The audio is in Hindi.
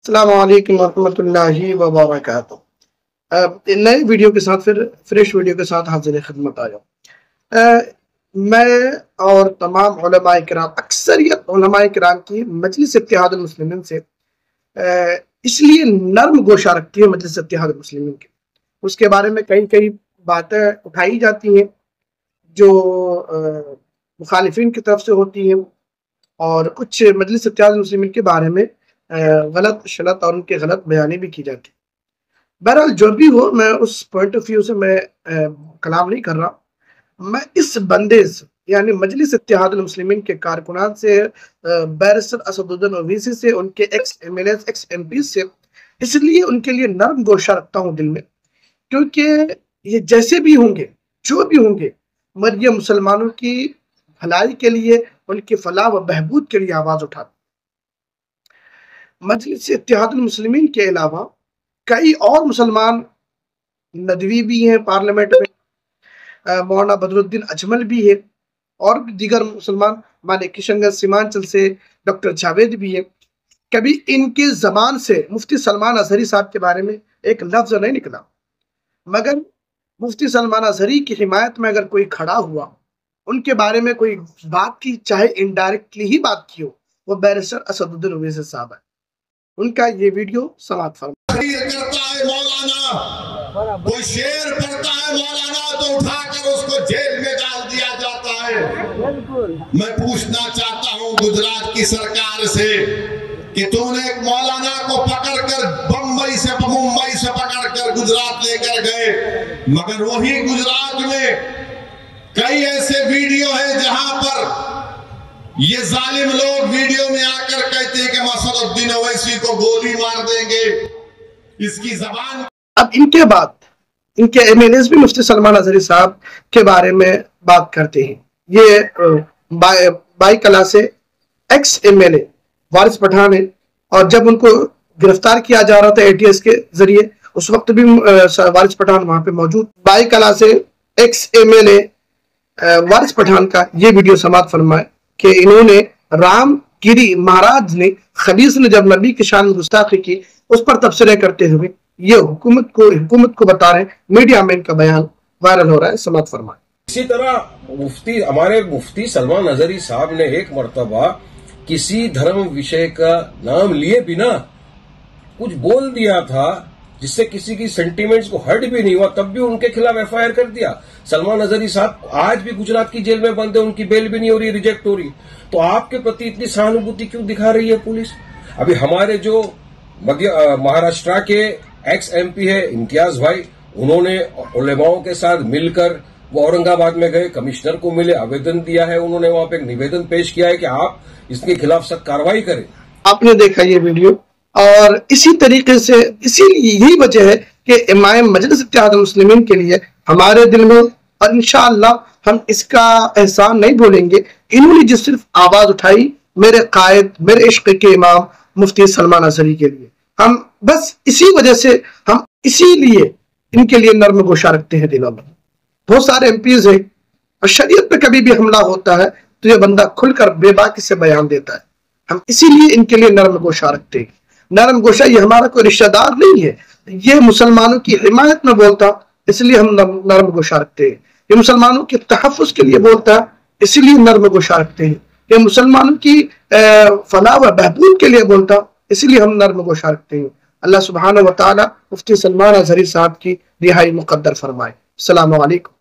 अस्सलामु अलैकुम रहमतुल्लाहि व बरकातुहू। नए वीडियो के साथ फिर फ्रेश वीडियो के साथ हाजिर खिदमत आया। मैं और तमाम उलमाए किराम, अक्सरियत उलमाए किराम की मजलिस इत्तेहादुल मुस्लिमीन से इसलिए नर्म गोशा रखती है मजलिस इत्तेहादुल मुस्लिमीन की। उसके बारे में कई कई बातें उठाई जाती हैं जो मुखालिफिन की तरफ से होती हैं, और कुछ मजलिस इत्तेहादुल मुस्लिमीन के बारे में गलत शलत और उनके गलत बयानी भी की जाती है। बहरहाल जो भी हो, मैं उस पॉइंट ऑफ व्यू से मैं कलाम नहीं कर रहा। मैं इस बंदे से यानी मजलिस इत्तेहादुल मुस्लिमीन के कारकुनान से, बैरिस्टर असदुद्दीन ओवैसी से, उनके एक्स एमएलए एक्स एमपी से इसलिए उनके लिए नर्म गोशा रखता हूँ दिल में, क्योंकि ये जैसे भी होंगे, जो भी होंगे, मगर ये मुसलमानों की भलाई के लिए, उनकी फलाह व बहबूद के लिए आवाज उठाते। मजलिस इत्तेहादुल मुस्लिमीन के अलावा कई और मुसलमान नदवी भी हैं पार्लियामेंट में, मौलाना बदरुद्दीन अजमल भी है, और भी दीगर मुसलमान, माने किशनगंज सीमांचल से डॉक्टर जावेद भी है। कभी इनके जबान से मुफ्ती सलमान अजहरी साहब के बारे में एक लफ्ज नहीं निकला, मगर मुफ्ती सलमान अजहरी की हिमायत में अगर कोई खड़ा हुआ, उनके बारे में कोई बात की, चाहे इनडायरेक्टली ही बात की हो, वो बैरिस्टर असदुद्दीन ओवैसी साहब है। उनका ये वीडियो समाप्त फरमा। करता है मौलाना, कोई शेर पढ़ता है मौलाना तो उठाकर उसको जेल में डाल दिया जाता है। मैं पूछना चाहता हूँ गुजरात की सरकार से कि तूने एक मौलाना को पकड़कर मुंबई से पकड़कर गुजरात लेकर गए, मगर वही गुजरात में कई ऐसे वीडियो हैं जहां पर ये जालिम लोग वीडियो में आकर कहते हैं कि असदुद्दीन ओवैसी को गोली मार देंगे। इसकी जबान। अब इनके बाद इनके एमएलए भी मुफ्ती सलमान अजहरी साहब के बारे में बात करते हैं। ये बाई कला से एक्स एमएलए वारिस पठान है, और जब उनको गिरफ्तार किया जा रहा था एटीएस के जरिए, उस वक्त भी वारिस पठान वहां पे मौजूद। बाई कला से एक्स एमएलए वारिस पठान का ये वीडियो समाप्त फरमाए कि इन्होंने रामगिरी महाराज ने खबीस ने जब नबी की शान गुस्ताखी की, उस पर तबसरे करते हुए ये हुकूमत को बता रहे, मीडिया में इनका बयान वायरल हो रहा है। समाप्त फरमाए। इसी तरह हमारे मुफ्ती सलमान अजहरी साहब ने एक मर्तबा किसी धर्म विषय का नाम लिए बिना कुछ बोल दिया था जिससे किसी की सेंटीमेंट्स को हर्ट भी नहीं हुआ, तब भी उनके खिलाफ एफआईआर कर दिया। सलमान अजहरी साहब आज भी गुजरात की जेल में बंद है, उनकी बेल भी नहीं हो रही, रिजेक्ट हो रही। तो आपके प्रति इतनी सहानुभूति क्यों दिखा रही है पुलिस? अभी हमारे जो महाराष्ट्र के एक्स एमपी है इम्तियाज भाई, उन्होंने उलेमाओं के साथ मिलकर वो औरंगाबाद में गए, कमिश्नर को मिले, आवेदन दिया है, उन्होंने वहां पे एक निवेदन पेश किया है कि आप इसके खिलाफ सख्त कार्रवाई करें। आपने देखा ये वीडियो, और इसी तरीके से इसीलिए यही वजह है कि इमाम मजलिस इत्तेहादुल मुस्लिमीन के लिए हमारे दिल में, और इंशाअल्लाह हम इसका एहसान नहीं भूलेंगे, इन्होंने जो सिर्फ आवाज उठाई मेरे कायद, मेरे इश्क के इमाम मुफ्ती सलमान अजहरी के लिए, हम बस इसी वजह से हम इसीलिए इनके लिए नर्म गोशा रखते हैं दिलों में। बहुत सारे एमपीज हैं, और शरीयत पे कभी भी हमला होता है तो ये बंदा खुलकर बेबाकी से बयान देता है। हम इसीलिए इनके लिए नर्म गोशा रखते हैं। नरम गोशा ये हमारा कोई रिश्तेदार नहीं है, ये मुसलमानों की हिमायत में बोलता, इसलिए हम नरम गोशा रखते हैं। ये मुसलमानों के तहफ़्फ़ुज़ के लिए बोलता, इसलिए नरम गोशा रखते हैं। ये मुसलमानों की फलाह व बहबूद के लिए बोलता, इसलिए हम नरम गोशा रखते हैं। अल्लाह सुब्हानहू व तआला मुफ्ती सलमान अजहरी साहब की रिहाई मुक़द्दर फरमाए। अस्सलामु अलैकुम।